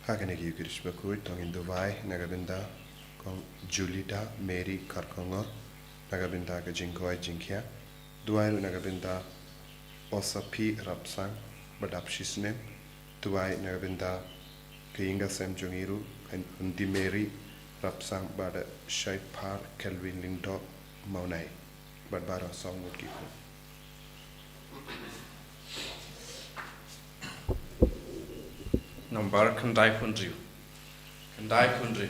Hakanegi Yukirish Bakui, Tongin Dubai, Nagabinda, Julita, Mary Karkongo, Nagabinda Gajinkoi Jinkia, Duai Nagabinda, Osapi Rapsang, Badapshisne, Duai Nagabinda, Kainga Sem Jongiru, and Undi Mary Rapsang Bada Shai Par Kelvin Lindo Maunai, Badbara Song Wokiku. Number Kandai Kundri. Kandai Kundri.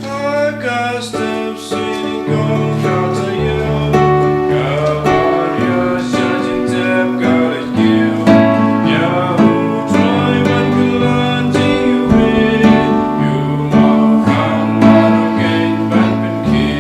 August of sitting on Kata you. Go on your searching step, got it you. You try what you learn to you read. You Mawkhlam not again but key.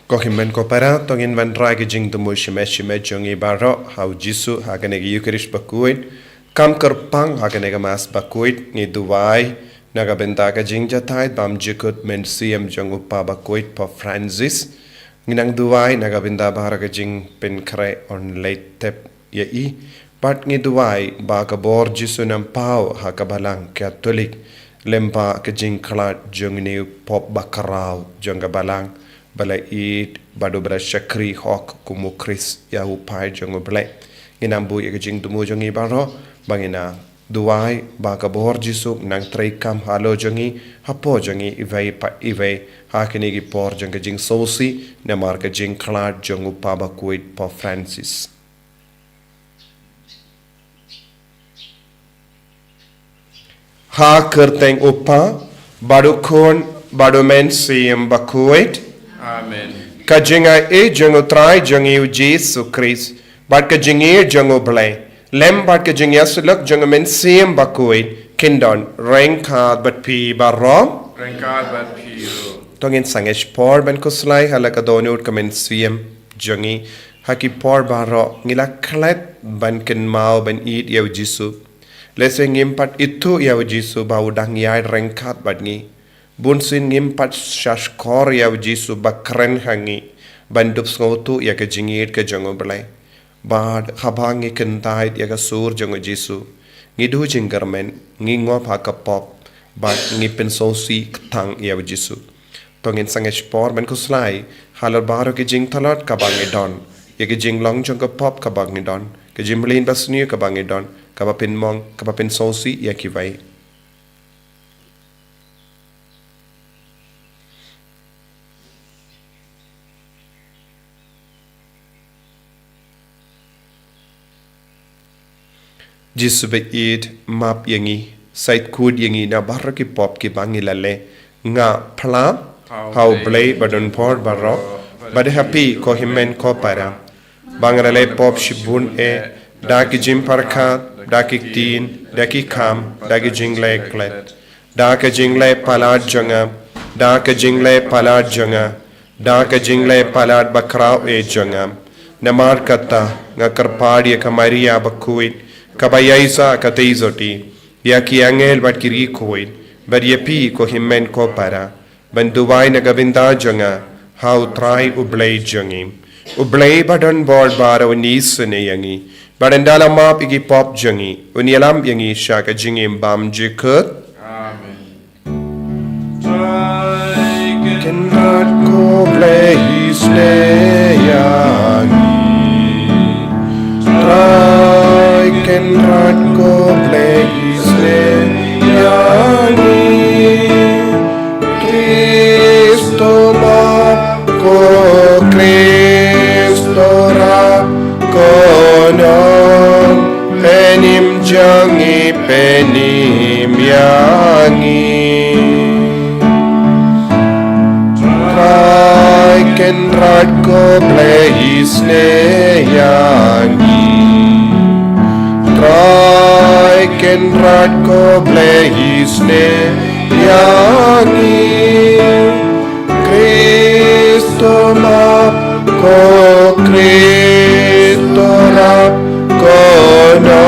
Kohimen kopara tongin van rage jing tumu shime jongi baro hau jisu haganege yukirish bakuit kam kerpang haganege mas bakuit ni duwai naga bentaka jing jatai bam jikut Mynsiem jong upa bakuit pa Francis nginang duwai naga benta baharaga jing pen kre on late tep ya I pat ngi duwai ba ka bor jisu nam pau hakabalang Katolik lempa ke jing klat jong ni pop bakarau jong balang balai it badu bra shakri hok kumu Chris ya upai jongo blai inambu ya jing tumu jongi baro bangina duai ba ka bor jisu nang trai kam halo jongi hapo jongi ivai pa ivai hakini gi por jong jing sosi na mar ka jing khlad jongu pa ba kuit pa Francis ha kerteng upa badu kon badu Mynsiem ba kuit Amen. Kajinga e jango trai jangi Jesus Christ, but kajingi jango blay. Lem but kajinga suluk jango Mynsiem bakuit, kindon, rankad but pi barom. Rankad but pi. Tongin sangish por ben kuslai halakadonut ka Mynsiem jangi, haki por baro, ngila klet ban kin mau ben eat yaw jisu. Leseng impat itu yaw jisu bau dang yai rankad but ngi. Bunsin ngimpat shashkor ya jisu bakren hangi bandup ngotu ya ke jingit ke jango belai bad khabangi kentait ya ke sur jango jisu ngidu jinggermen ngingop ha ka pop bad ngipin sosi tang ya jisu tongin sangesh por ben kuslai halar baro ke jing thalat ka bangi don ya ke jing long jang ka pop ka bangi don ke jimlin basni ka bangi don ka bapin mong ka bapin sosi ya ki vai Jisu be id map yangi sait kud yangi na barra ki pop ki bangi lale nga plam how blay badon por barro bade happy ko himmen ko para bangrale pop shibun e da ki jim parkha da ki tin da ki kam da ki jingle klet da ka jingle palat janga da ka jingle palat janga da ka jingle palat bakrao e janga namar kata nga karpadi ka maria bakuit Kabayaisa kateizoti, ya ki angel bat kiri koin, bat yepi ko himmen ko para, ban duwai na gavinda janga, how try ublay jangim. Ublay badan bol bara unis ne yangi, badandala map igi pop jangi, unialam yangi shaka jingim bam jikut. Amen. Cannot go place ne yangi. Can not go place yangi Cristo ma ko Cristo ra konon penim jangi penim yangi Try can not go place yangi Try ken rat ko ble hisne yangi Cristo map ko Cristo rap ko no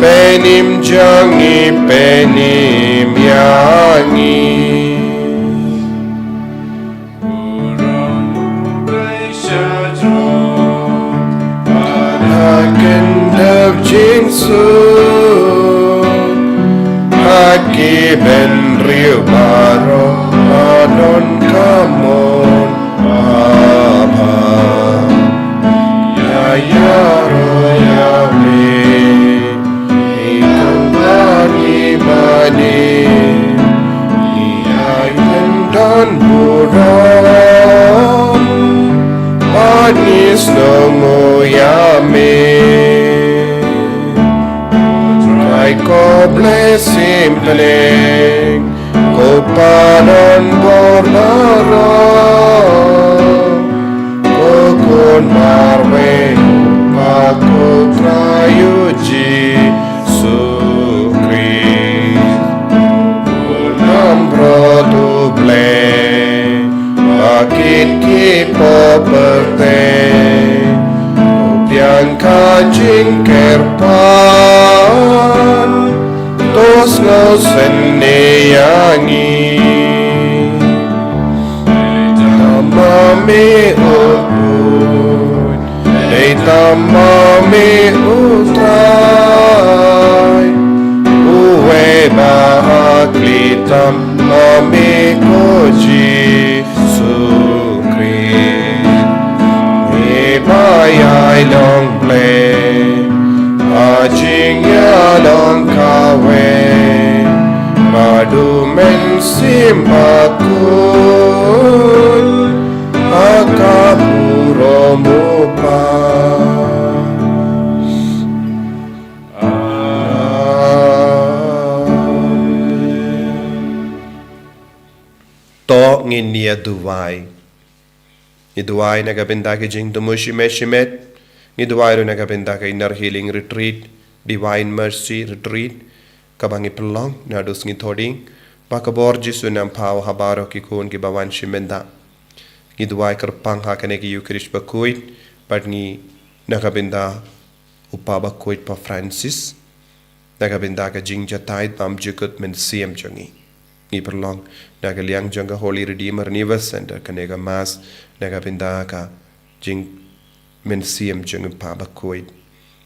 penim jangi penim yangi Kendab jinsu Haki ben riu baro Anon kamon Apa Ya yaro ya me Ikang bani bani Iya yendan buram Anis nongo ya me Try ko blessing peleng Ko panon bornara Ko kun marwe Pako krayu Jesu Christ Kunam brotu bleng Bakit kipo perte Upiang kajing kerpan Tos ngau seneyangi Tamame upun Day tamame utray Uwe bahaklitam Mame koji Bayay long play Ajing ya long kawe Madu Mynsiem bakul Akapuro mupa To nginia duway Iduay nagabinda kay jing dumushimet Iduay ro nagabinda kay inner healing retreat Divine mercy retreat Kabang ipelong nadus ngithoding Pakabor jisu nampaw habaro kikun kibawan shimenda Iduay kerpang hakane ki Eucharist bakuit Padni nagabinda upabakuit pa Francis Nagabinda ka jing jatay pam jukut Mynsiem jangi Ipelong nagaliang janga Holy Redeemer Niva Center kanega mas nagabinda ka jing Mynsiem jang pabakuit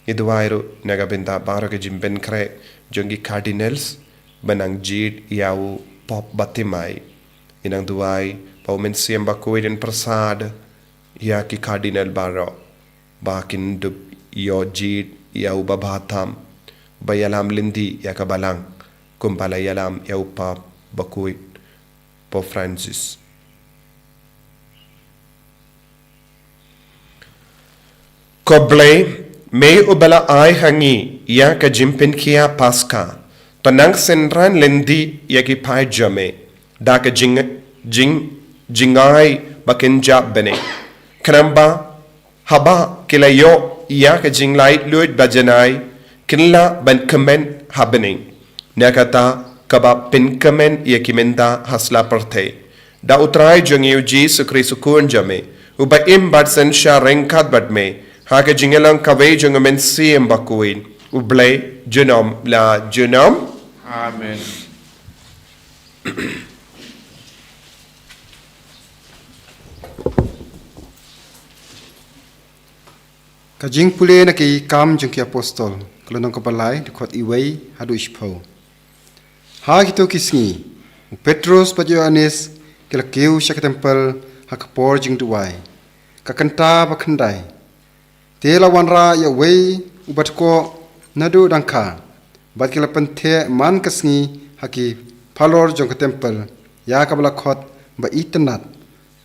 Iduwairo nagabinda baro ka jing benkre jangi cardinals banang jid yau pop batimay inang duway pau Mynsiem bakuit in prasad ya ki cardinal baro bakin dub yo jid yau babatam bayalam lindi ya kabalang kumpala yalam yau pop bakuit po Francis Koble may ubala ay hangi ya ka jimpin kia Paskha tanang senran lendi ya ki pai jame da ka jingay bakinja bene kanamba haba kilayo ya ka jinglay luit bajanay kinla ban kemen habening nakata kaba pinkamen ya kimenda hasla parte da utray jangiu Jesu Kristu kun jame uba imbad sen sha rengkat badme haka jingelang kaway jang Mynsiem bakuin ublay junom la junom Amen. Kajing pule na ki kam jang ki apostol kalonong kapalay dikot iway hadu ishpo ha kito kisngi Petrus pa Yohanes kila keu syak tempel hakapor jing duway kakanta bakandai tela wanra ya way ubat ko nadu dangka bat kila pente man kasngi haki palor jong ke tempel ya kabla khot ba itenat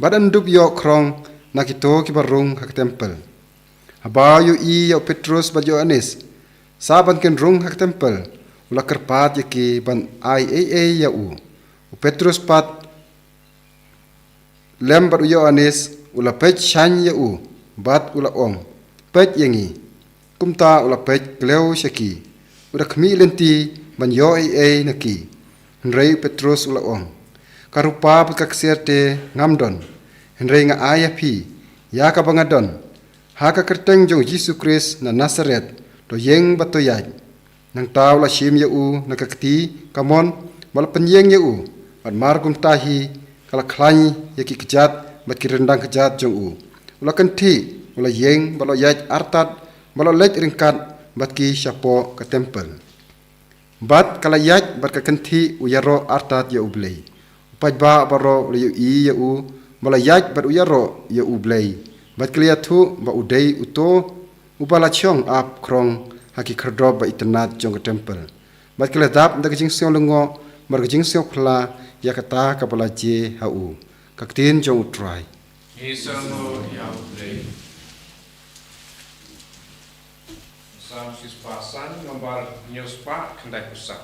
badan dub yo krong nakito ki barung hak tempel haba yo I yo Petrus ba Yohanes saban ken rung hak tempel ula kerpat yaki ban ai ya u Petrus pat lem bat Yohanes ula pech shan ya u bat ula om pech yangi kumta ula pech kleu shaki udah kami lenti banyo naki Henry Petrus ulaong karupa pagkaksierte ngamdon Henry nga ayapi ya kabangadon haka kerteng jong Yesus Christ na Nazaret do yeng batoyaj nang tao la shim yau nakakti kamon bala penyeng yau at margum tahi kala klany yaki kejat bat kirendang kejat jong ula kenti ula yeng bala yaj artat bala lej ringkat bat ki syapo ke tempel bat kala yaj bat ka kenti uyaro artat ya ublei upajba baro le i ya u bala yaj bat uyaro ya ublei bat kliatu ba udei uto ubala chong ap krong haki kerdrob ba itnat jong ke tempel bat kladap nda jing siong lengo mar jing siong khla ya kata kapala je hau kaktin jong utrai Isamo Yahweh. Sam sispasan nomor nyuspa kendai pusat.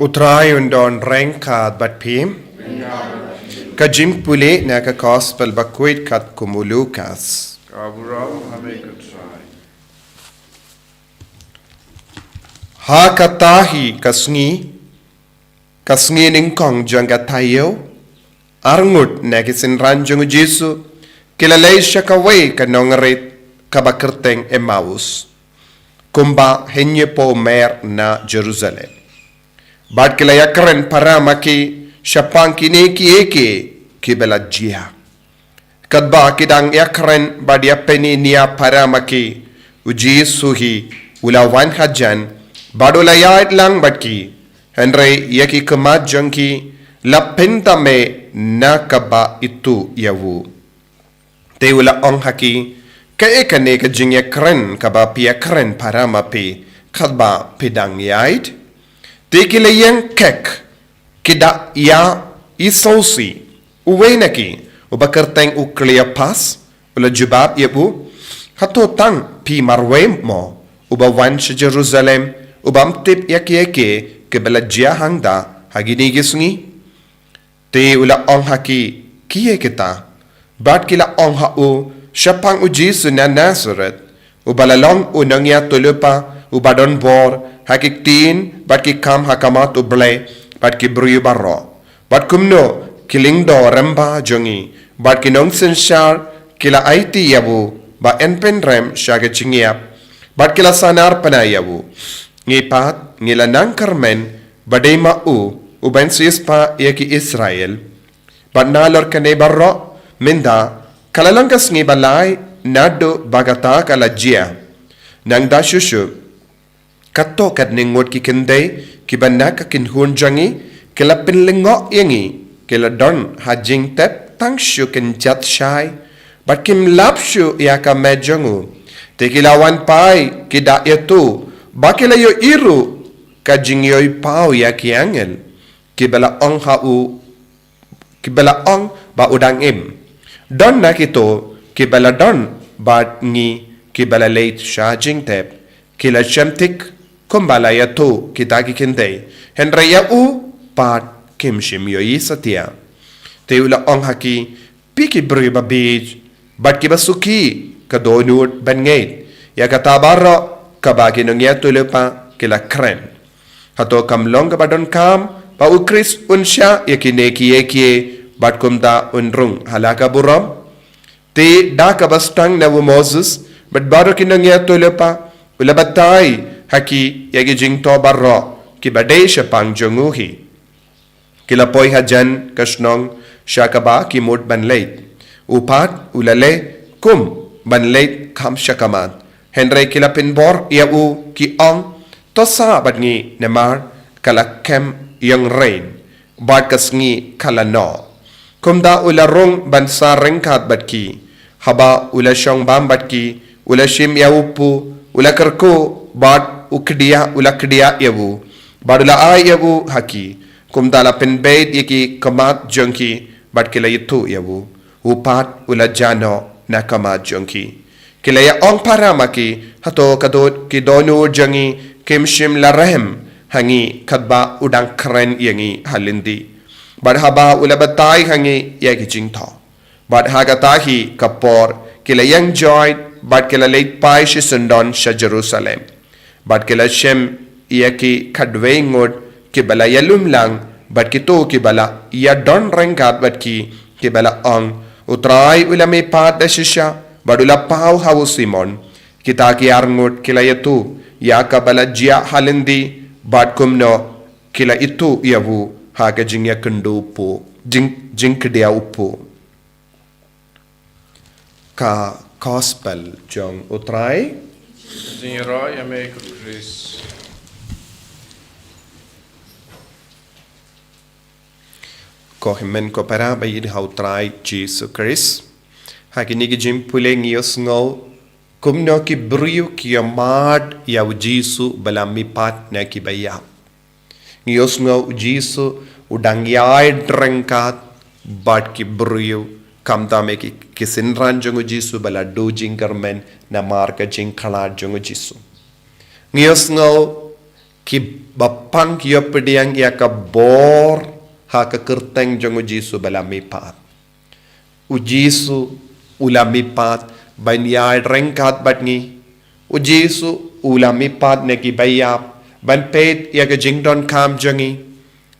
Utrai undon rengkat bat pim. Kajim pule na ka gospel bakwit kat kumulukas. Kaburau hame kutrai. Ha katahi kasngi ningkong jangga tayo. Arngut na kisin ranjong Jesu. Kilalay siya kaway kanongrit kabakerteng Emmaus. Kumba henye po mer na Jerusalem. Bad kilayakren para maki syapang kini eke kibela jia. Kadba kidang yakren badia peni niya para maki uji suhi ulawan hajan badolayait lang batki Henry yaki kemat jangki lapenta me nakaba itu yawu. Te ula ong haki kaya kane kajing yakren kaba pia kren para mapi kadba pidang yait. Tekile yang kek kida ya isosi uwe naki ubakerteng uklia pas ula jubab yebu hato tang pi marwe mo ubawan sa Jerusalem ubamtip yaki kebela jia hangda hagini gisngi te ula ong haki kiye kita bat kila ong hau syapang uji sunan Nazaret Ubalalong unangya tulupa ubadon bor hakik tin bat ki kam hakamat uble bat ki bruyu barro. Bat kumno kiling do remba jongi bat ki nong senshar kila IT yabu ba enpen rem shaga chingiap bat kila sanar panayabu. Ngipat ngila nang karmen badema uban sispa yaki Israel bat nalor kane barro minda kalalangkas ngi balay nado bagata kalajia nang dasyushu kato kat ningot ki kenday ki banak kin hun jangi kila pinlingo yangi kila don hajing tep tang shu kin jat shai bat kim lap shu yaka mejongu te kilawan pai kida itu bakila yo iru kajing yoy pau yaki angel kibala ong kibala ong ba udang im don nakito kibala don bat ngi kibala late shajing tep kila shamtik kumbala ya to kitaki kinde henry ya pat kim shim yo isatia teula ong haki piki briba beach bat kibasuki kadonut bangate ya katabaro kabagi nung ya tulupa kila kren hato kamlong kabadon kam pa ukris unsya yakineki bat kumda unrung halaka buram te da kabastang na Moses but baro kinangya tulupa ulabatay haki yagi jingto barro ki badey siya pang jonguhi kilapoy hajan kasnong syakaba ki mud banlate upat ulale kum banlate kam syakamat henry kilapin bor yau ki ong tosa badngi nemar kala kem yang rain bat kasngi kala no kumda ularong bansa rengkat batki haba ula syong bam batki ula shim yaupu ula kerko bat ukdia ula kdia yabu badula ay yabu haki kumda la penbeit yaki kamat jongki bat kila itu yabu upat ula jano na kamat jongki kila ya ong paramaki hato kadot kidonu jangi kimshim la rehem hangi kadba udang keren yangi halindi bad haba ulabatay hangi yaki jingto bad hagatahi kapor kila yang joy bad kila late pai shi sundon sha Jerusalem bad kila shem yaki kadwe ngod kibala yalum lang bad kito kibala ya don rengkat bad ki kibala ong utray ulame pat da shisha bad ulapau hawu Simon kita ki arngot kila yatu ya kabala jia halindi bad kumno kila itu yabu haga jingya kendo upo jing kedia upo ka gospel jong utrai Zingra yame Chris. ko himen ko para bayid hautrai Jesus Christ hagi nigi jim pule ngiyos ngo kumno ki briyu ki amad ya Jesus balami pat na ki bayap ngiyos ngo Jesus udang yai drengkat bat ki briyu kamta me ki kisinran jongo Jesus bala do jingarmen na marka jing khala jongo Jesus ngiyos ngo ki bapang ki yopediang ya ka bor ha ka kerteng jongo Jesus bala mi pat u Jesus ulami pat ban yai drengkat bat ngi u Jesus ulami pat ne ki bayap ban pet ya ka jingdon kam jongi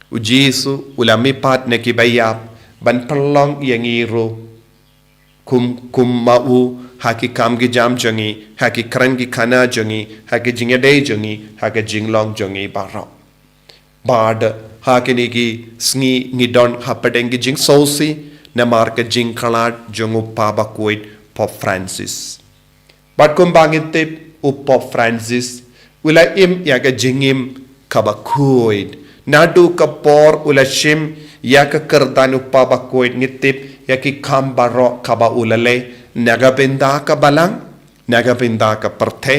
u Jesus ulami pat ne ki bayap ban pelong yang iro kum mau haki kam gi jam jongi haki kran gi khana jongi haki jingade jongi haki jinglong jongi baro bad haki ni gi sngi ngidon hapadeng gi jing sosi na marka jing khalat jongu paba koit Pope Francis bad kum bangit tip u Pope Francis ula im ya ga jingim kaba koit nadu kapor ula shim ya ka kerdanu paba koit ngitip ya ki kam baro kaba ulale naga bynta ka balang naga bynta ka parthe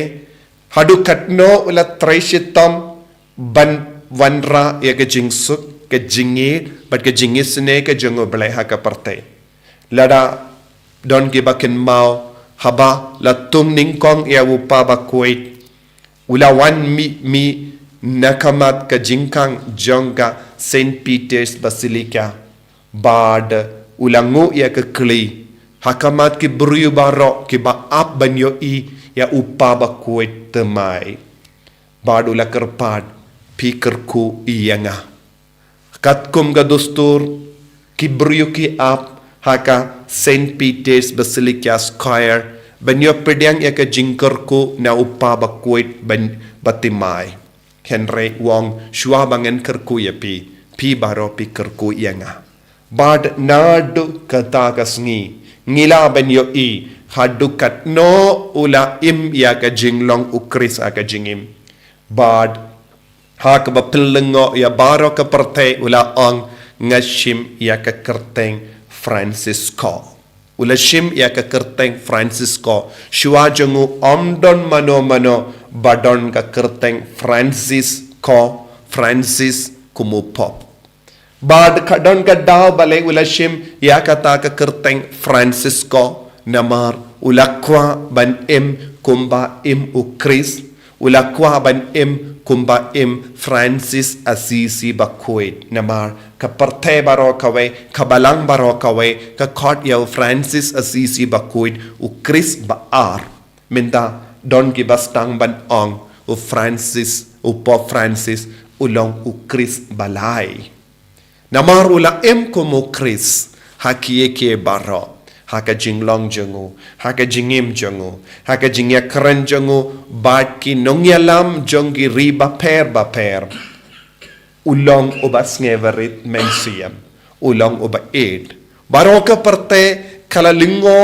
hadu katno ula traishitam ban wanra ya ka jingsuk ka jingi bat ka jingisne ka jongo bleha ka parthe lada don gi bakin mau haba la tung ningkong ya upa ba koit ulawan mi nakamat ka jingkang jongga St. Peter's Basilica bad ulangu ya ka kli hakamat ki bruyu baro ki ba ap banyo ya upa bakuit temai badula kerpad pikerku iyanga katkum ga dostur kibriyu ki ap haka St. Peter's Basilica Square banyo pedang ya ka jingkerku na upa bakuit batimai Henry Wong shua bangen kerku ya pi baro pi kerku iyanga bad nadu kata kasngi ngila banyo hadukat no ula im ya ka jinglong ukris aka jingim bad hak ba pilengo ya baro ka pertai ula ang ngashim ya ka kerteng Francisco ula shim ya ka kerteng Francisco shua jangu omdon mano badon ka kerteng Francis kumupop bad kadon ka daw balay ula shim ya kata ka kerteng Francisco namar ulakwa ban kumba ukris ulakwa ban kumba Francis Assisi bakuit namar kaparte baro kawe kabalang baro kawe ka kot yaw Francis Assisi bakuit ukris baar minda don ki bastang ban ong u Pop Francis ulong ukris balay namar ula kumu kris hakie ke baro haka jinglong jengu haka jingim jengu haka jingya keren jengu bat ki nongyalam jongi ri baper ulong ubas ngeverit Mynsiem ulong uba ed baroka parte kalalingo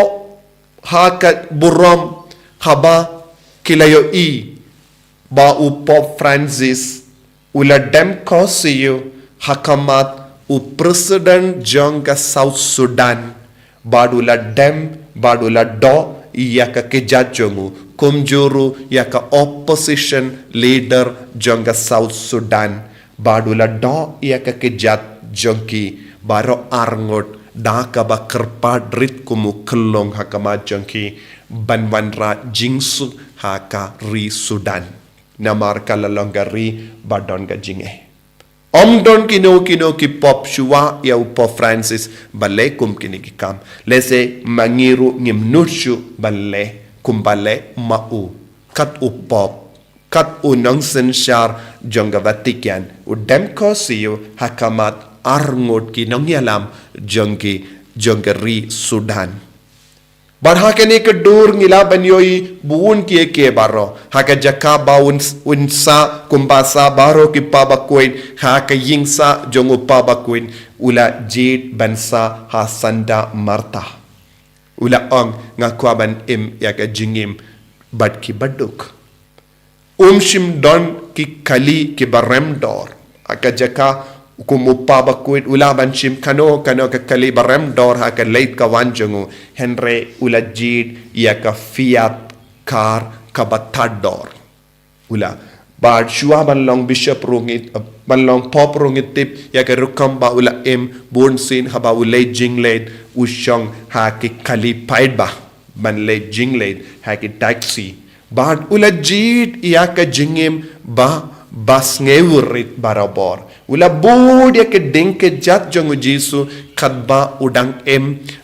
haka burom haba kilayo ba u Pop Francis ula dem kosiyo hakamat u President jonga South Sudan badula do yaka kejajongu kumjuru yaka opposition leader jonga South Sudan badula do yaka kejat jonki baro arngot daka ba kerpad rit kumu kelong hakama jonki banwanra jingsu haka ri Sudan namar kalalongari badon ga jinge Omdon kino ki Pop shua ya Pop Francis bale kum kini kam lese mangiru ngimnushu bale kumbale mau kat u Pop kat u nongsen shar jonga Vatican u dem kosiyo hakamat arngot ki nongyalam jonga ri Sudan barhakene ke dur ngila banyoi buun ke baro haka jaka baun unsa kumbasa baro ki pabakuin haka yingsa jongu pabakuin ula jid bansa hasanda marta ula ong ngakwaban yaka jingim bad ki baduk shim don ki kali ki barem dor haka jaka kumupa bakuit ula banshim kano ka kali barem dor haka late ka wanjongu Henry ula jid ya ka Fiat car ka batador ula bad shua banlong bishop rungit banlong Pop rungit tip ya ka rukam ba ula bonsin haba ulay jingled usyong haki kali paidba banlay jingled haki taxi bad ula jid ya ka jingim ba bas ngewurit barabor ula bud ya ke denke jat jongu jisu kadba udang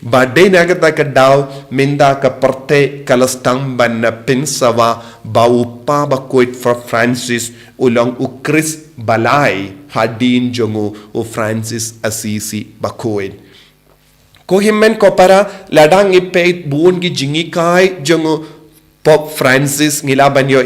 badai nagata ka daw minda ka parte kalastang ban na pinsawa baupa bakuit for Francis ulang ukris balay hadin jongu u Francis Assisi bakuit ko himmen ko para ladang ipeit buon gi jingi kai jongu Pop Francis ngilaban yo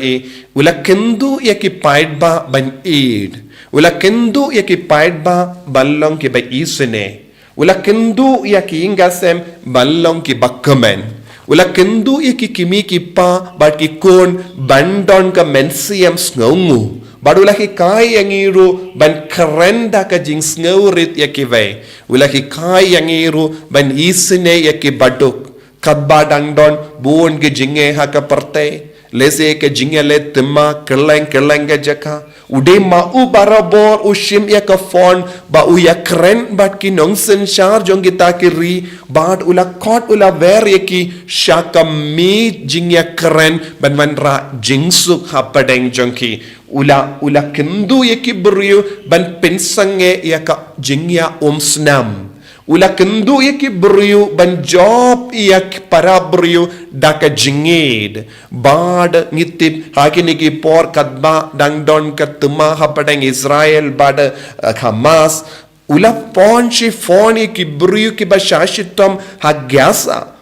ula kendu yakipaid ba ban id ula kendu yakipaid ba balong ki ba isene ula kendu yakiingasem balong ki bakkamen ula kendu yakikimi ki pa bat ki kon bandon ka Mynsiem sngongu badula ki kai yangiru ban kerenda ka jing sngorit yakive ula ki kai yangiru ban isene yakibaduk kadbadang don buon ke jinge haka parte lese ke jinge le tema keleng ke jaka ude ma u barabor ushim ya ka fon ba u ya kren bat ki nongsen shar jong kita kiri bad ula kot ula ver ki shaka mi jingya kren ban ra jingsuk hapadeng jongki ula kendu ya ki beriu ban pensange ya ka jingya snam ula kendu yaki beriu ban job yak para beriu daka jingid bad ngitip hakini ki por kadba dang don katma hapadang Israel bad Hamas ula ponchi foni ki beriu ki bashashitom hagyasa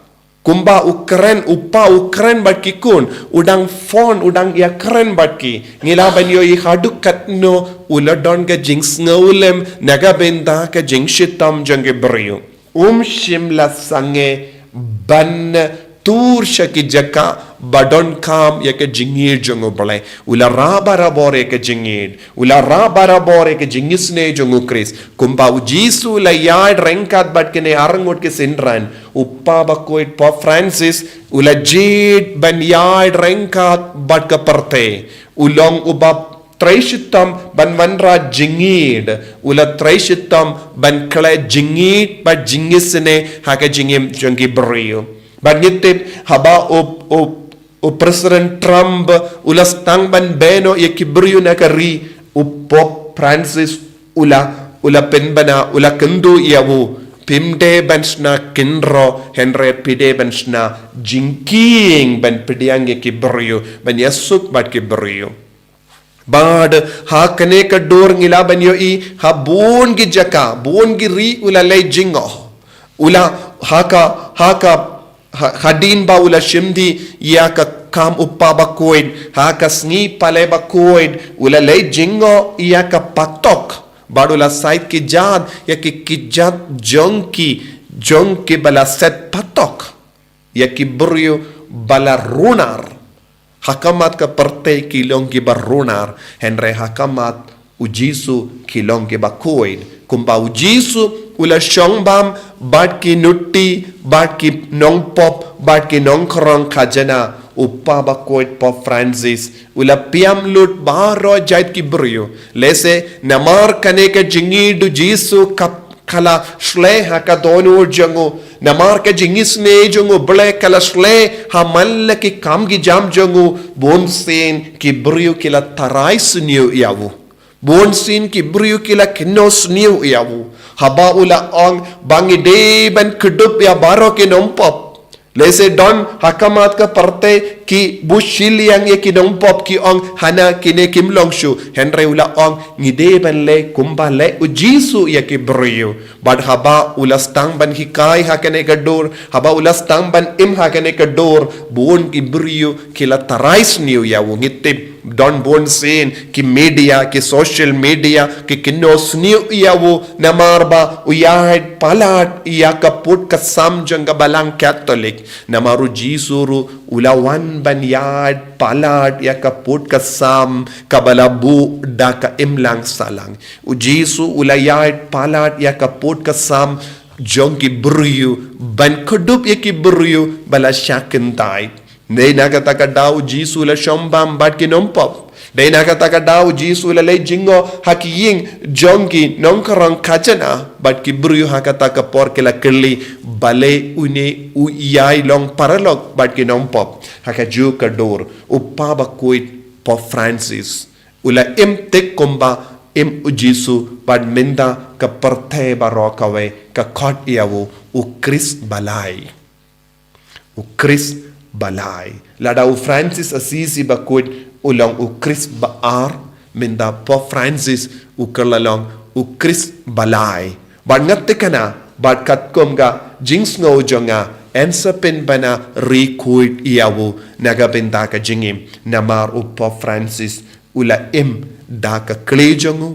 kumba Ukraine bat kikun udang phone udang ya keren bat ki ngilaban yo I haduk katno uladon ga jings ngulem naga benda ka jingshitam jange beriu shimla sange ban tur shaki jaka badon kam ya ka jingir jango balai ula rabara bore ka jingir ula rabara bore ka jingisne jango kris kumba ujisu la yard renkat bat kene arangot ke sindran uppa bakoit Pope Francis ula jid ban yard renkat bat ka parte ulong ubab Traishitam ban manra jingid ula traishitam ban kle jingid ba jingisne haka jingim jangi beriu ban ngitip haba o President Trump ulas tang ban beno ye kibriyo na kari o Pope Francis ula penbana ula kendu yawu pimde bansna kinro Henry pide bansna jinking ban pidiang ye kibriyo ban yasuk bat kibriyo bad ha kane ka dor ngila ban yo I ha bon gi jaka bon gi ri ula lay jingo ula haka hadin ba ula shimdi ya ka kam uppa bakoid ha ka sngi pale bakoid ula lay jingo ya ka patok badula sait ki jad ya ki kijat jonki bala set patok ya ki buryo bala runar hakamat ka parte kilong ki barunar Henry hakamat ujisu kilong ki bakoid kumba ujisu ula shongbam bat ki nutti bat ki nong pop bat ki nong krong kajana uppa bakoit Pope Francis ula piam lut baro jait ki brio lese namar kane ka jingi du jisu kala shle haka donu jangu namar ka jingis ne jangu ble kala shle ha mal ki kam gi jam jangu bonsen ki brio kila tarais niu yawu bonsin ki brio kila kinos niu yawu haba ula ong bangi de ban kudup ya baro ki nompop lese don hakamat ka parte ki bushil yang ye ki nompop ki ong hana kine kim longshu Henry ula ong ngide ban le kumba le ujisu ya ki brio bad haba ula stang ban hikai hakane ka dor haba ula stang ban im hakane ka dor bon ki brio kila tarais niu ya ngitip don bon sen ki media ki social media ki kinos niu yawo namarba uyahid palat iya kaput kasam janga balang Catholic namaru jisuru ulawan ban yad palat ya kaput kasam kabalabu daka imlang salang ujisu ulayad palat ya kaput kasam jongi buriu ban kudup ya ki buriu bala syakentai Nei nakataka daw jisu la shombam bat ki nompop. Nei nakataka daw jisu la lay jingo hakiying jongi nongkarang kachana bat ki brio hakataka por ke la kerli bale une u iyai long paralog bat ki nompop hakaju kador uppa bakoit Pope Francis ula im tek komba im ujisu bat menda ka parthe barokawe ka khot yawo u Chris balai balai lada u Francis Assisi bakoit ulang u Chris baar minda Pope Francis u kerlalong u Chris balai bat ngatte kana bat kat komga jings ngo jonga ensa pen bana rekuit iawu naga benda ka jingim namar u Pope Francis ula im da ka klejongu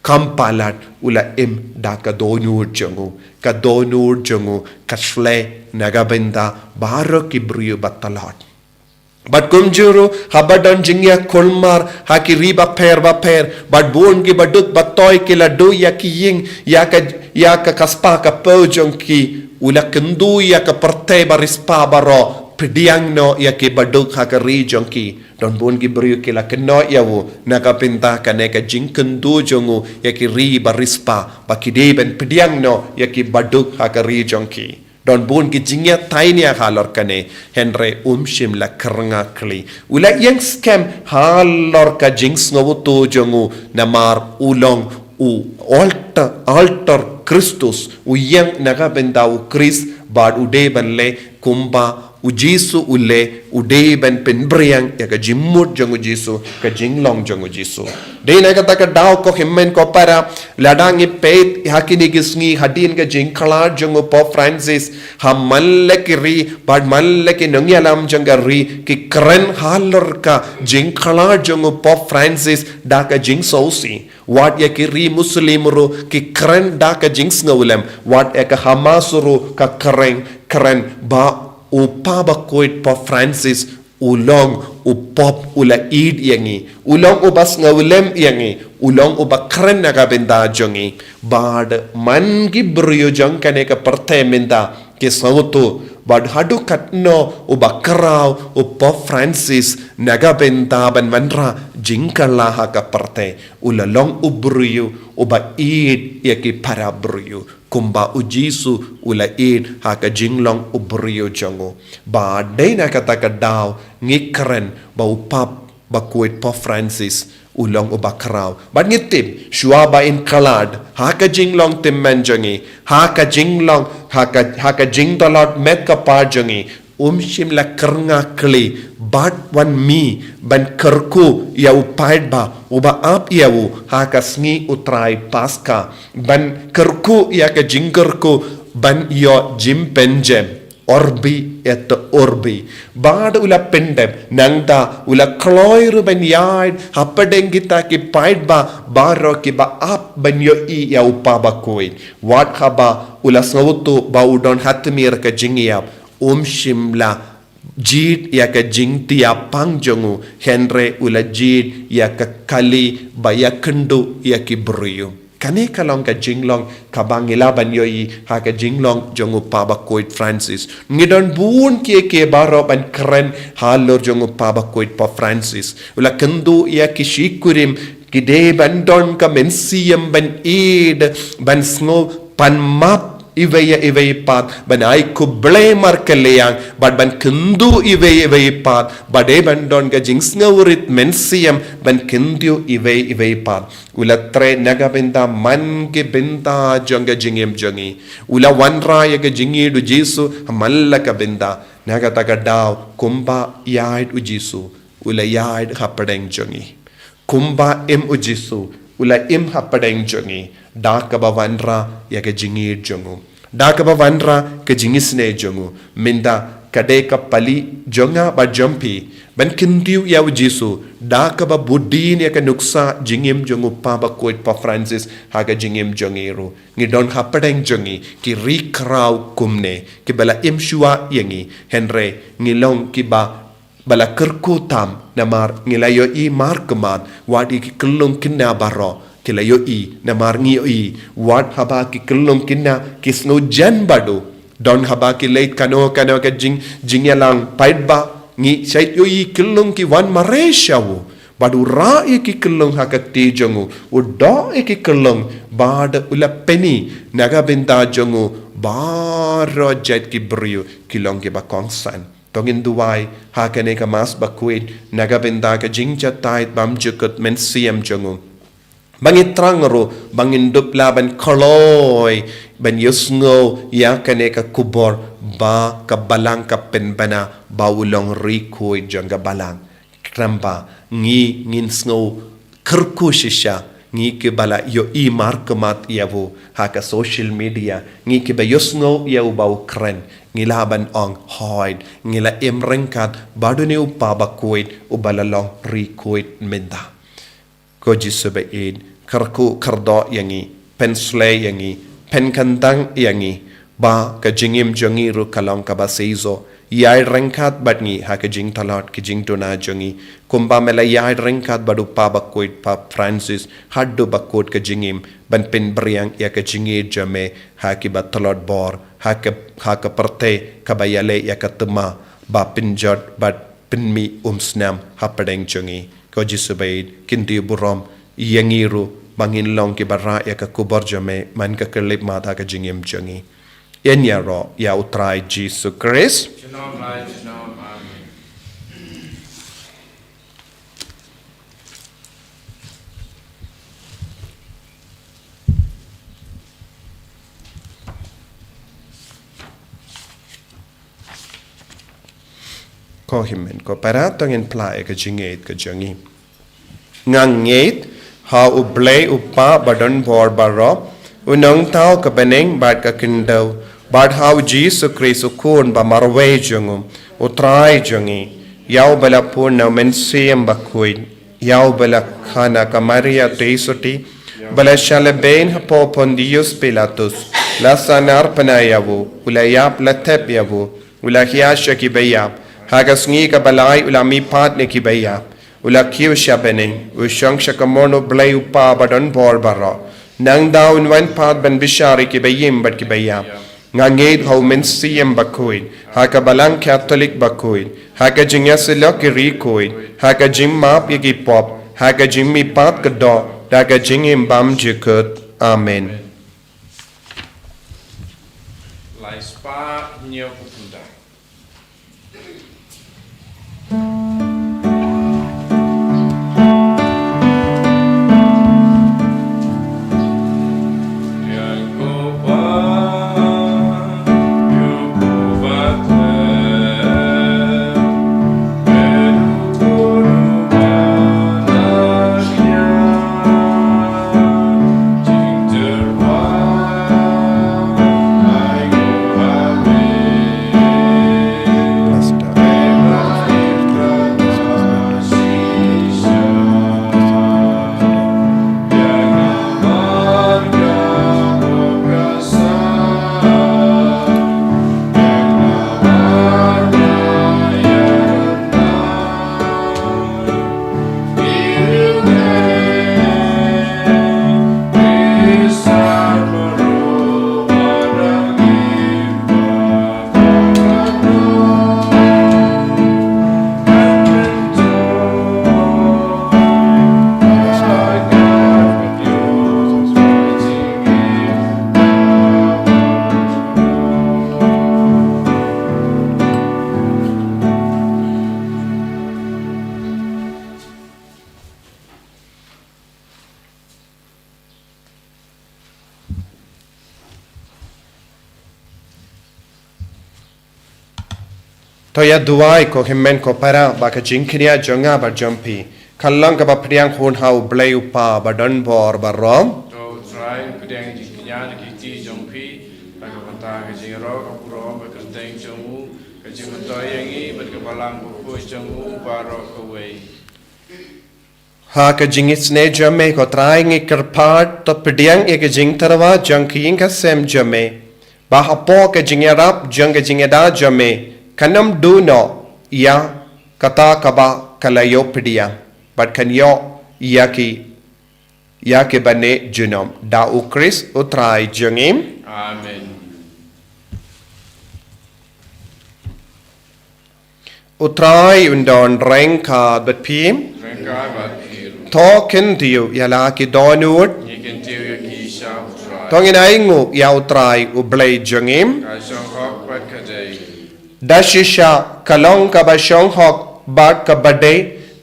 kampalat ula im da ka donur jongu ka donur jongu ka shle naga benda baro ki brio batalot but kumjuru habadon jingya kolmar haki riba per but bon ki baduk batoy ki ladu ya ki ying ya ka kaspa ka pojong ki ula kendu ya ka parte barispa baro pediang no ya ki baduk haka region ki don bon ki brio ki la keno yawu nakapinta ka neka jing kendu jongu ya ki riba rispa bakideben pediang no ya ki baduk haka region ki don bon ki jingya tainia halor kane Henry Mynsiem la krenga kli ula yang scam halor ka jings ngobu to jongu namar ulong u altar Kristus uyang nagabenda u Chris bad ude banle kumba ujisu ule ude ban penbriang ya ka jimmut jong ujisu ka jinglong jong ujisu de na kata ka daw ko himmen ko para ladang ipet hakini gisngi hadin ka jingkala jong po Francis ha mallekiri bad malleki nongyalam jong ri ki kren halor ka jingkala jong po Francis da ka jing sosi wat ya ki ri muslim ro ki kren da ka jing snawlem wat ya ka hamas ro ka kren ba upaba koit po Francis ulong upop ula id yangi ulong ubas ngawlem yangi ulong uba kren nagabenda jongi bad man gibryo jong kane ka pertemenda ke sauto bad hadu katno uba karau upo Francis nagabenda ban manra jingkala ha ka perte ula long ubryo uba id yaki para bryo kumba ujisu ula id haka jinglong ubrio jongo ba dena kata kadaw ngikren ba upap ba kuit po Francis ulong ubakraw ba ngitib shua ba in kalad haka jinglong timmen jongi haka jinglong haka jingdolot met ka pa jongi shim la kernga kli bat wan mi ban kerku ya upaid ba uba ap yawu haka sngi utrai paska ban kerku ya ka jingerku ban yo jim penjem orbi et orbi bad ula pendem nangda ula kloiru ban yaid hapadeng kita ki paid ba baro ki ba ap ban yo I ya upaba koi wat khaba ula sawtu ba udon hatmir ka jingiap shimla jid ya ka jingtia pangjongu henre ula jid ya ka kali baya kendu ya ki brio kane kalong ka jinglong kabangila banyoyi ha ka jinglong jongu paba koit Francis ngidon bun ke baro ban kren halor jongu paba koit pa Francis ula kendu ya ki shikurim kide bandon ka Mynsiem ban id ban snow pan map iwe pat ban ai ku blamer keleyang bad ban kendu iwe pat bade ban don ga jingsngawrit Mynsiem ban kendu iwe pat ula tre naga benda man ke benda jonga jingem jongi ula wanra ya ga jingi du jisu malla ka benda naga taga daw kumba yaid u jisu ula yaid hapadeng jongi kumba u jisu ula hapadeng jongi dak ba wanra ya ke jingi jongu dak ba wanra ke jingisne jongu minda kade ka pali jonga ba jompi ban kindiu ya jisu dak ba budin ya ke nuksa jingim jongu pa ba koit pa Francis ha ga jingim jongero ngidon hapadeng jongi ki rikrau kumne ki bala shua yangi henre ngilong ki ba bala kerkutam namar ngilayo I markemat wadi ki kelung kinna baro kilayo I namar ngiyo I wat haba ki kelung kinna kisno jan bado don haba ki late kano ka jingyalang paidba ngi sait yo I kelung ki wan mareshawo badu ra ki kelung hakati jongu udo ki kelung bad ula peni naga benda jongu baro jet ki brio kilong ki bakongsan tongin duwai hakane ka mas bakuit naga benda ka jingja tait bam jukut Mynsiem jongu bangin trangro bangin dupla ban koloy ban yusngo ya kane ka kubor ba ka balang ka penbana ba ulong rikoy janga balang kramba ngi ngin sngo kerku shisha ngi ke bala yo I markemat yawo ha ka social media ngi ke ba yusngo yaw ba ukren ngilaban ong hoid ngila imrengkat badune upaba koit ubalalong rikoit menda ko jisubaid karku kardo yangi pensle yangi penkantang yangi ba ka jingim jongi ru kalong ka baseizo yai rengkat badngi ha ka jing talat ki jing tona jongi kumba mela yai rengkat badu pa bakoit pa Francis haddu bakot ka jingim ban pen briang ya ka jingi jame ha ki batalot bor ha ka perte ka bayale ya ka tema ba pinjot bad pinmi snam hapadeng jongi ko jisubaid kinti burom yangiru bangin long ki barra ya ka kubar jame man ka kelip mata ka jingim jongi yan ya ro ya utrai Jesus Christ Shalom, light, shalom, amen. ko himen ko para tongen plai ka jinget ka jangi nganget ha u blay u pa badon bor baro unong tau ka beneng bat ka kindau bat how Jesus Christ kun ba marwe jangum u trai jangi yau bala purna Mynsiem bakuin yau bala khana ka Maria teisoti bala shalaben hapo pondius Pilatus la sanar panayavu ulayap latep yavu ulahiyasha ki bayab hagas ngi ka balai ulami pat ne ki bayab ulakiu shabening ushang shakamono blay upa badon bor baro nang daun wan pat ban bishari ki bayim bat ki bayab nganged how Mynsiem bakuin haka balang Catholic bakuin haka jingasilok ki rikuin haka jim map ki pop haka jimmi pat ka do daga jingim bam jikut amen Lai spa nhiều cũng đã. Toya duai ko himen ko para ba ka jinkriya jonga ba jumpi kallang ka ba priang hun hau blay upa ba don bor ba rom To try pedang di kenyan ki ti jong pi ba ka panta ka jing ro ka puro ba ka teng jong u ka jing to yang i ba ka balang ko ko jong u ba ro ko wei ha ka jingis ne jame ko trying karpat to pediang e ka jing tarwa jangking ka sem jame ba hapo ka jingerap jang ka jingeda jame kanam do no ya kata kaba kalayo pedia but kan yo yaki bane junom da u Chris utrai jangim Amen utrai undon rengka bat pim Rengka ba pil token dio yala ki donut Ni kan tiu ya ki sha utrai tongin aingu ya utrai u blay jangim Ka shong hok ba ka dei dashisha kalong ka ba shong hok bat ka bade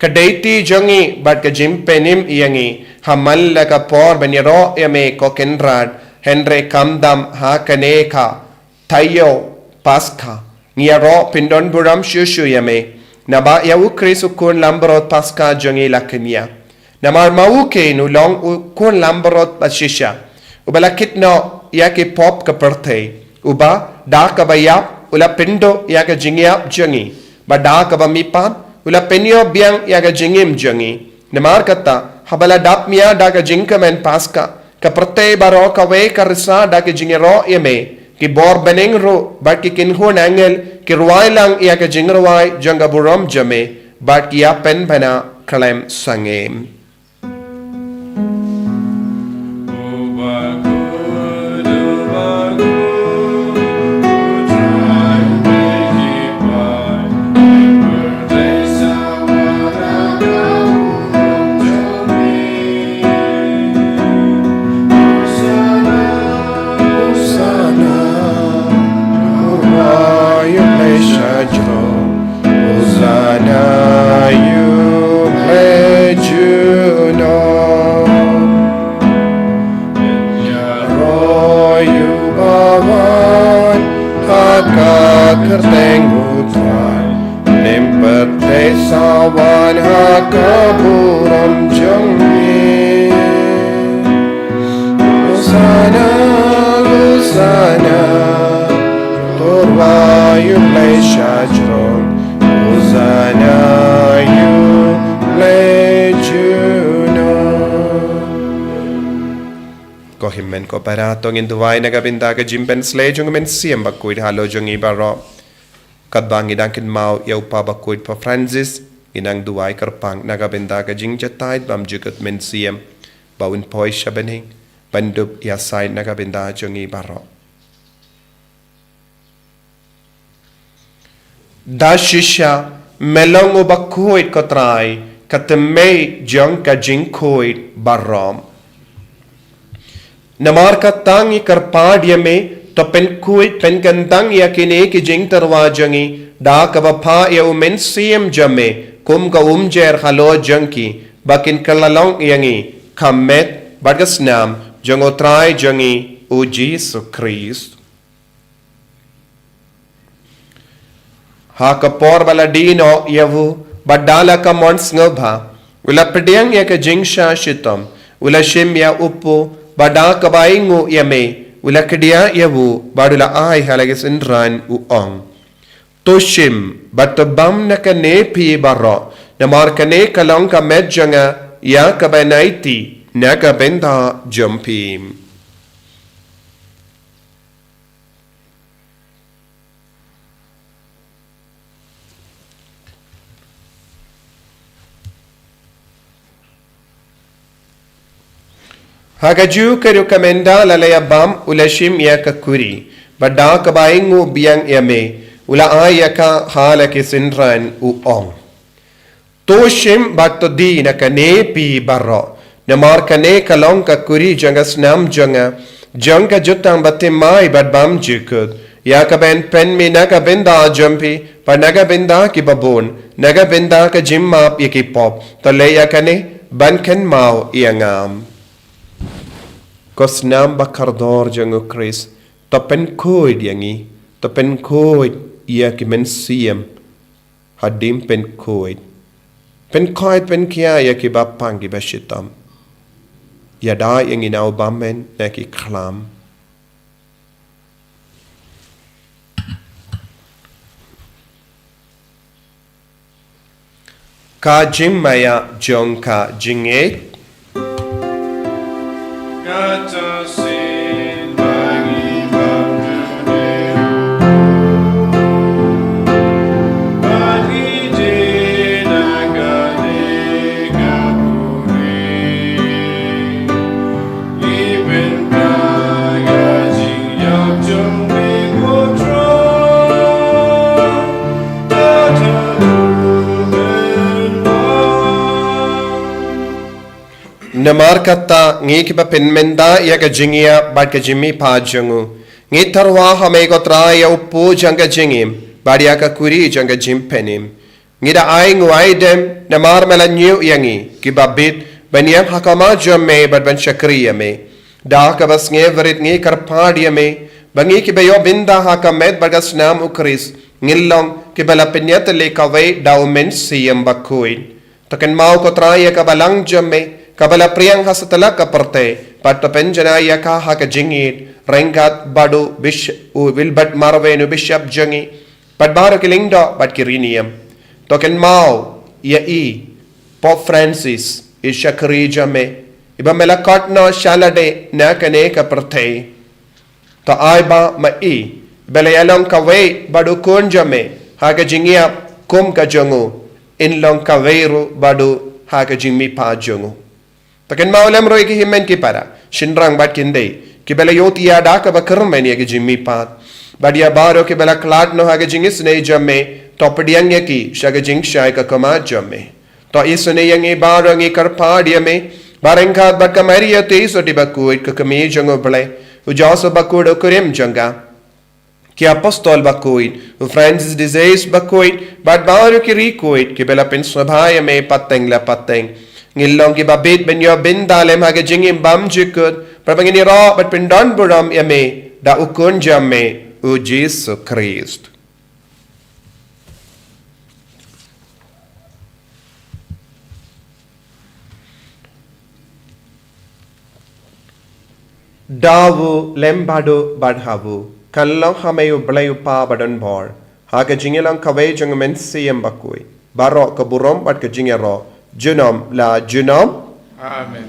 ka deiti jangi bat ka jimpenim yangi hamal la ka por baniro yame ko kenrad henre kamdam ha kaneka tayo paskha niaro pindon buram shushu yame naba yawu krisu kun lambrot paskha jangi laknya namar mauke nu long kun lambrot bashisha ubalakit no yake pop ka perthe uba da ka bayap ula pindo yaga jingiap jangi bada ka bamipan ula penyo biang yaga jingim jangi namar kata habala dapmia daga jingkamen paska ka prate baro ka we karsa daga jingero yeme ki bor beneng ro bat ki kinhon angel ki ruailang yaga jingrwai janga buram jame bat ki ya pen bana kalem sangem Hosanna, you pledge you kaburam jongmi Lusana Lusana Torwa yun lay shajron Lusana yun lay juno Ko himmen ko paratong induway nagabinda ka jimpen slay jung Mynsiem bakuid halo jung ibaro Kadbang idang kinmau yau pa bakuid pa Francis Inang duway karpang nagabinda ka jing jatay bam jukut Mynsiem bawin poy shabening bandub yasay nagabinda jung ibaro Dashisha melong o bakuid kotray katemay jung ka jing kuid barom Namar ka tangi karpadya me to pen kuit pen gandang ya kine ki jing tarwa jangi da ka bapa ya Mynsiem jame kum ka umjer halo jangki bakin kalalong yangi kamet bagas nam jango try jangi o Jesus Christ ha ka por baladino yavu badala ka mons ngobha ula pedyang ya ka jing sha shitam ula shim ya upu bada kabaingu yame ula kedia yavu badula ai halagis indran uong toshim batabam nakane pi barro namar kane kalong ka medjanga ya kabanaiti naga benda jumpim Hagaju karu kamenda lalaya bam ulashim ya kakuri bada kabaingu biang yame ula ayaka halaki sindran uong toshim batodi nakane pi barro namar kane kalong kakuri janga snam janga janga jutang batimai badbam jukut ya kaben pen mi naga benda jumpi pa naga benda ki babon naga benda ka jimmap yaki pop talaya kane banken mau iangam Kosnam bakardor jango Chris topen koid yangi topen koid ia ki Mynsiem hadim pen koid pen kia ya ki bapang ki bashitam yada yangi nau bamen na ki klam ka jimmaya jong ka jinge Kata sin bagi bangune Bagi jenagane kapure Iben kaya jing yap jong minggu tron Tata lumen Namar kata ngi ki ba penmenda ya ka jingia bad ka jimmi pa jangu ngi tarwa hame ko tra ya upu janga jingim badia ka kuri janga jimpenim ngi da ai nguai dem namar mela nyu yangi ki ba bit baniam hakama jamme bad ban shakriya me da ka bas nge verit ngi karpadiya me bangi ki ba yo binda hakamet bagas nam ukris ngillong ki bala penyat le ka ve da Mynsiem bakuin taken mau ko tra ya ka balang jamme Kabala priyang hasatala kaparte patta penjana yaka haka jingit rengat badu bish wilbat marvenu bishop jangi pat baro kilingdo pat kirinium token mau ya Pope Francis ishakri jame iba melakot no shalade na kane kaparte to aiba ma belayalong kawe badu kun jame haka jingia kum ka jangu inlong kaweru badu haka jingmi pa jangu Taken maulam roi ki himmen ki para shinrang bat kinde ki bela yoti ya da ka bakar men ye ki jimmi pat badia baro ki bela klat no ha ke jingis ne jamme topdiang ye ki shaga jing shai ka kama jamme to isune yang e baro ngi karpa dia me barengkat bat ka maria te so di bakuit ka kame jango bele ujaso bakudo kurim janga ki apostol bakuit u Francis disease bakuit bat baro ki rikuit ki bela pen swabhaya me pateng la pateng ngilong ki babit ben yo bin dalem hage jingim bam jikut prabangini ro bat pindon buram yame da ukun jamme u Jesus Christ Dawu lembadu badhavu. Kalong hamayu blayu pa badan bor. Haga jingilang kawai jang Mynsiem bakui. Barok keburom bad ke jingero. Junom la junom. Amen.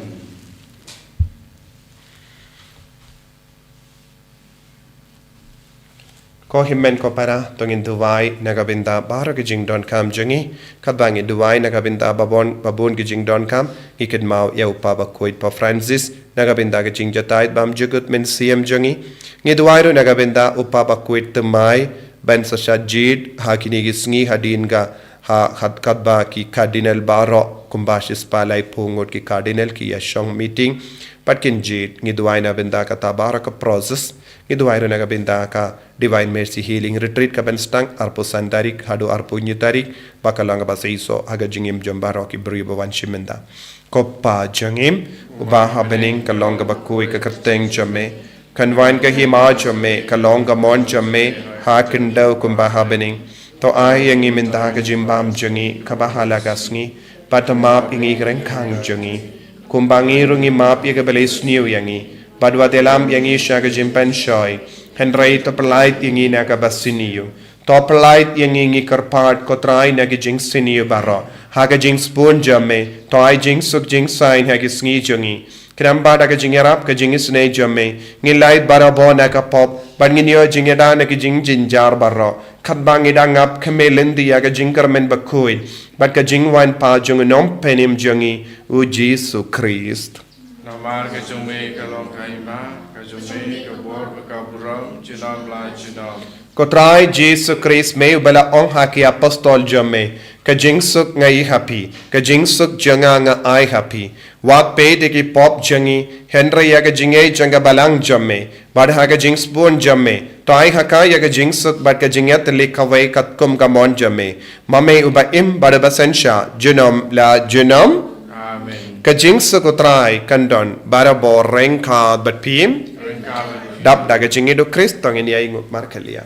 Ko himmen ko para tongin duwai nagabinda bara ke jing don kam jangi. Kadbangi duwai nagabinda babon ke jing don kam. Hikid mau yau pa bakuit pa Francis. Nagabinda ke jing jatait bam jugut Mynsiem jangi. Ngi duwai ro nagabinda upa bakuit temai. Ben sashajid hakini gisngi hadin ga ha kadba ki cardinal baro kumbashis palai pungot ki cardinal ki yashong meeting. Patkin jid ngi duwai na binda ka tabara ka process. Ngi duwai ro nagabinda ka Divine Mercy Healing Retreat ka benstang arpo sandarik hadu arpo nyutarik bakalanga basaiso haga jingim jombaro ki bribo wanshimenda. Koppa jangim ubaha bening kalonga bakui ka kerteng jame kanwain ka hima jame kalonga mon jame ha kindau kumbaha bening to ai yang iminda ka jimbam jangi kabahala gasngi patamap ingi renkang jangi kumbangi rungi map ya ka belis niu yangi badwa telam yangi syaga jimpan shoy Henry to polite yangi naga basiniyo. To polite yangi kerpat kotrai naga jing siniyo baro. Haga jing spoon jamme. To ai jing suk jing sign haga sngi jungi. Kramba daga jing yarap ka jing isne jamme. Ngilait baro bo naga pop. Ban nginyo jing yada naga jing jinjar baro. Katbang idang up kamelindi yaga jing kermen bakuid. Bat ka jing wan pa jung nom penim jungi. U Jesu Christ. Namar ke jume kalong kaima, ke jume ke bor ke buram, jinam la jinam. Kotrai Jesu Christ may bala ong haki apostol jame. Ka jingsuk ngai happy. Ka jingsuk janga nga ai happy. Wak pe de ki pop jangi. Henry yaga jingay janga balang jame. Bad haga jingsbun jame. To ai haka yaga jingsuk bad ka jingat likaway katkum gamon jame. Mame uba im bada basensya. Junom la junom. Amen. Kajing sekutrai kandon bara bo rengka bat pim dap daga jingi do Kristo ngin yai ngut markalia.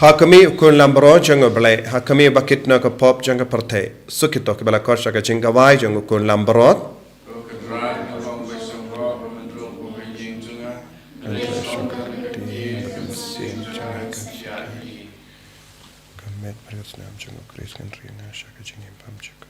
Hakami ukun lambro jang oblay, hakami bakit na ka pop jang perte. Sukito ke bala kosha ka jingawai jang ukun lambrot. Kamet perut nam jang ukris kan rina shaka jingim pam chaka.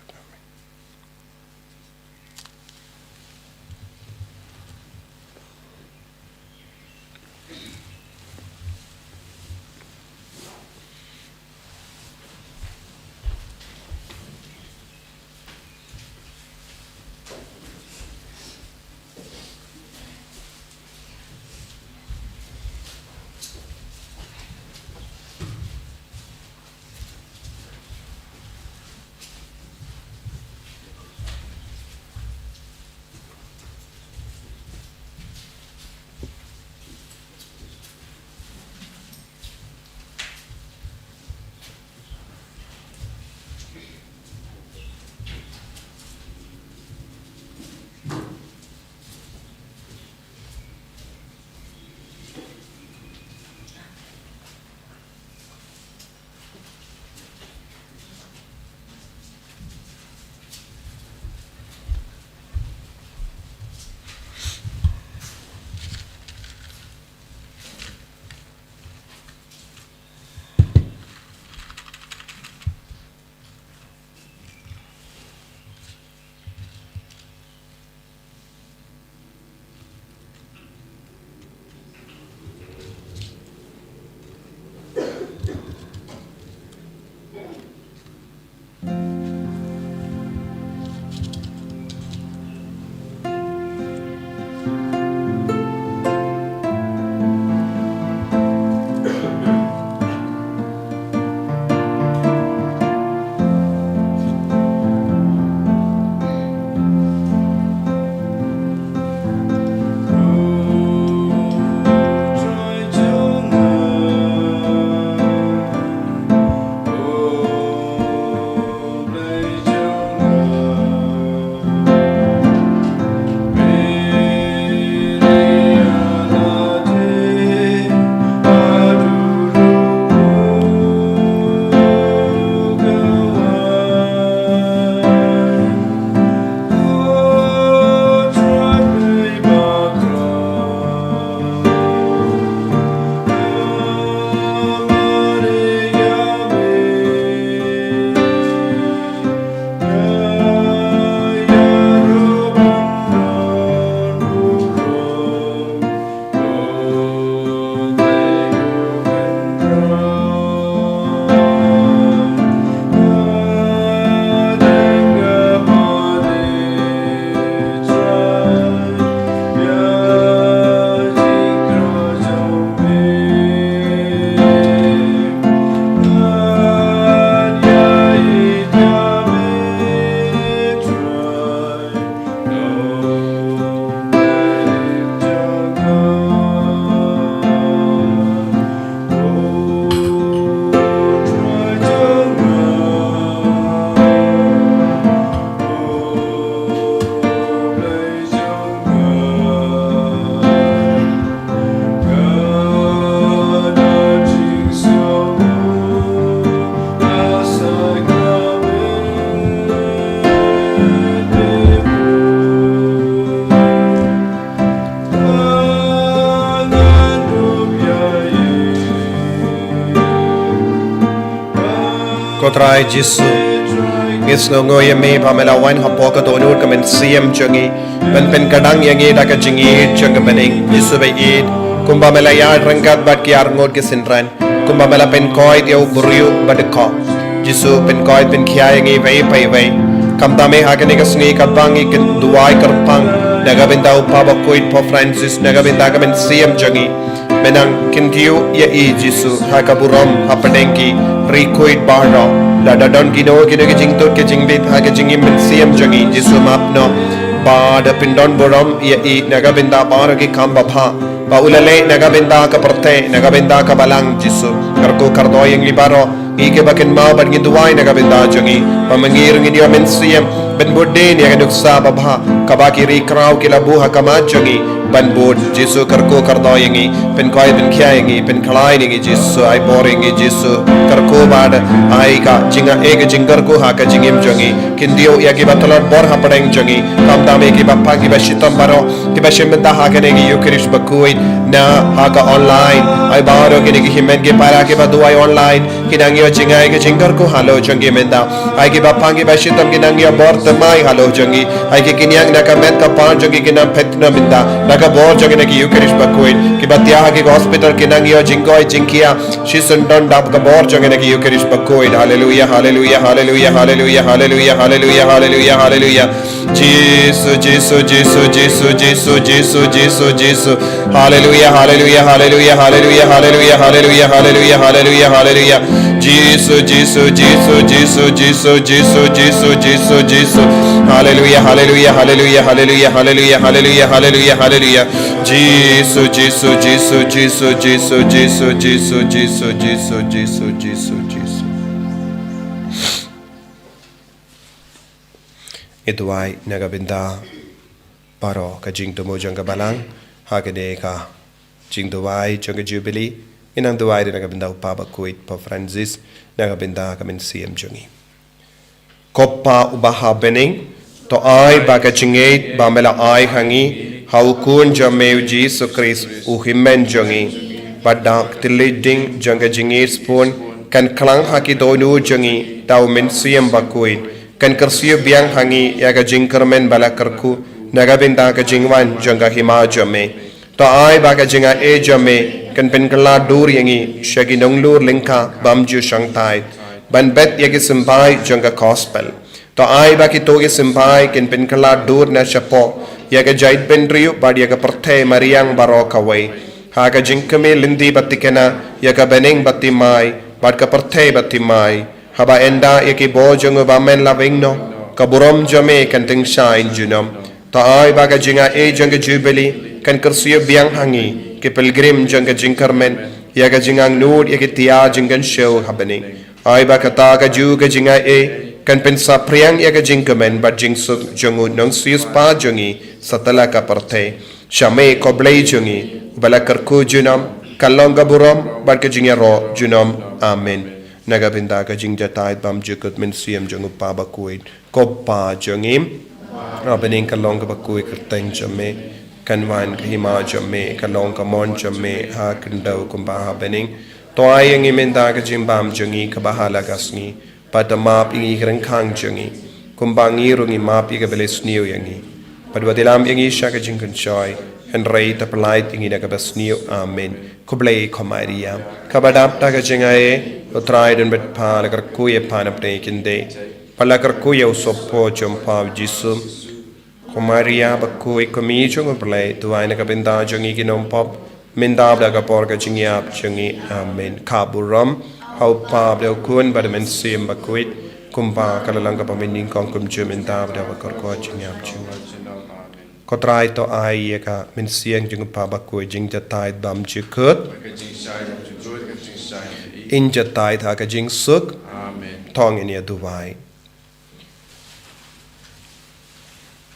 Kotrai Jisu Ngis ngoy me pamela wan hapoka donut ka Mynsiem jangi ben pen kadang yangi da ka jingi jang bening Jisu be id kumba mela ya rangkat bat ki arngot ke sinran kumba mela pen koi dia buriu bad ko Jisu pen koi pen khia yangi vai pai vai kam ta me ha ka ne ka sngi ka bangi ken duai karpang naga benda upa ba koit po Francis naga benda ka Mynsiem jangi menang kintiu ya i Jisu ha ka buram ha penengki Rikoit bahra la dadon kino kino ke jingtot ke jingbit ha ke jingi Mynsiem jangi Jisu mapno ba da pindon boram ya i naga benda bar ke kamba pha ba ulale naga benda ka prate naga benda ka balang Jisu karko kardo yang libaro i ke bakin ma ban ngi duai naga benda jangi pamangir ngi dia Mynsiem ben bodde ni ga nuksa babha kabaki ri kraw ke labu ha kama jangi ban bod Jisu karko kardo yangi pen koi ben khya yangi pen khalai ni Jisu ai boring Jisu karko bad ai ka jinga eg jingar ko ha ka jingim jangi kindio ya ki batalon bor ha padeng jangi kam dame ki bappa ki bashitam baro ki bashimta ha ka ne ki yukrish bakoi na ha ka online ai baro ki ne ki himen ki para ki baduai online ki nangyo jinga eg jingar ko halo jangi menda ai ki bappa ki bashitam ki nangyo bor tamai halo jangi ai ki kinyang na ka met ka pan jangi ki na petna minda ka bor jangi ne ki yukrish bakoi ki batya ha ki hospital ki nangyo jingoi jingkia shisundon dab ka bor jangi ne ki yukrish bakoi hallelujah hallelujah hallelujah hallelujah hallelujah hallelujah hallelujah hallelujah Jesus Jesus Jesus Jesus Jesus Jesus Jesus Jesus hallelujah hallelujah hallelujah hallelujah hallelujah hallelujah hallelujah hallelujah hallelujah Jesus Jesus Jesus Jesus Jesus Jesus Jesus Jesus Jesus hallelujah hallelujah hallelujah hallelujah hallelujah hallelujah hallelujah hallelujah Jesus Jesus Jesus Jesus Jesus Jesus Jesus Jesus Jesus Jesus Jesus Jesus Ituai naga benda paro ka jing to mo jang ka balang ha ka de ka jing to wai jang ka jubilee inang to wai naga benda upa ba kuit pa Francis naga benda ka Mynsiem jangi koppa ubaha bening to ai ba ka jingate ba mela ai hangi haukun jameu Jesus Christ u himmen jangi badak tiliding jang ka jingate spoon kan klang ha ki donu jangi tau Mynsiem ba kuit kan kersiyo biang hangi ya ka jingkermen bala kerku naga benda ka jingwan jangga hima jame to ai ba ka jinga e jame kan pen kala dur yangi shagi nonglur lingka bamju shangtai ban bet yagi sembai jangga gospel to ai ba ki to gi sembai ken pen kala dur na chapo yaga jait ben riu ba yaga perthe mariang baro kawai ha ga jingkame lindi batikena yaga beneng batimai bad ka perthe batimai haba enda yaki bo jangu ba men lavingno kaburom jame kan ting shine junom to ai ba ga jinga e jangga jubilee kan kersiyo biang hangi ke pilgrim jangga jingkarmen yaga jingang nur yaga tia jingan show happening ai ba kata ga ju ga jinga e kan pensa priang yaga jingkamen ba jingsuk jangu nong sius pa jangi satala ka parthe shame koblei jangi bala karku junam kalonga burom ba ka jingya ro junam amen naga binda ka jingja tait bam jukut Mynsiem jangu pa ba kuit ko pa jangim abening kalonga ba kuit kerteng jame kan wan hima jamme kalong kamon jamme ha kendau kumba ha bening to ayang imenda ka jimbam jangi ka bahala gasni patamap ingi rengkhang jangi kumbangi rungi mapi ka belesniu yangi padwadilam ingi shaka jingkan joy and rei ta polite ingi na ka besniu amen kublei komaria kabadap ta ka jingae utrai den bet pa la kar kuye panapne kinde pala kar kuye usoppo jompa jisum Kumaria bakui kami jungu play tuai na kabinda jungi ginom pop mindab da kapor ka jingiap jungi amen kaburam hau pap da kun bad Mynsiem bakuit kumpa kalalang ka paminding kong kumjum mindab da bakor ko jingiap jungi kotrai to ai ka Mynsiem jungu pa bakui jing jatai bam jikut in jatai tha ka jing suk tong in ya duwai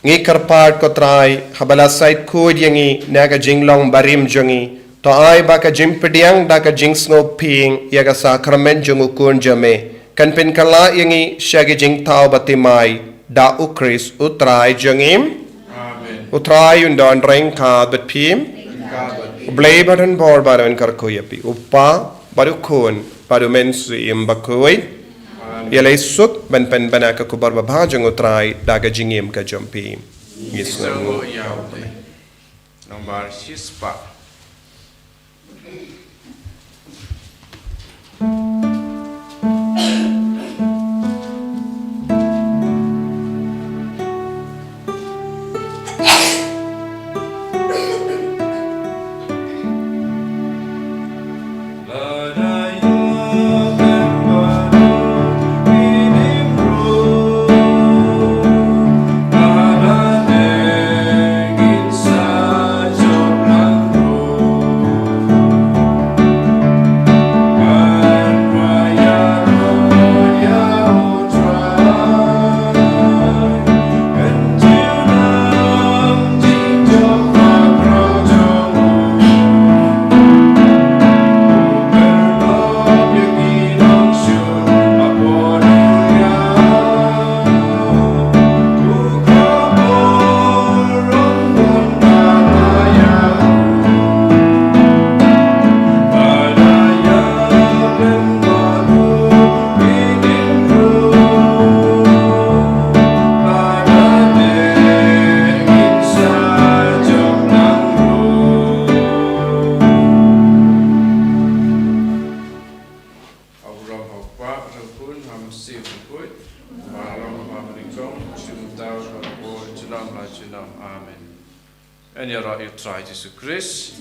ngi karpat ko trai habala sait khud yangi naga jinglong barim jongi to ai ba ka jimpidiang da ka jingsno ping yaga sakrament jongu kun jame kan pen kala yangi shagi jing tau batimai da ukris utrai jongim amen utrai undon reng ka bet pim blay badan bor badan kar ko yapi uppa baru kun baru Mynsiem bakoi Yalay suk ban pen bana ka kubar babhajang utray daga jingim ka jompi. Yes na mo. Nomor sispa. En jag har try Jesus Christ,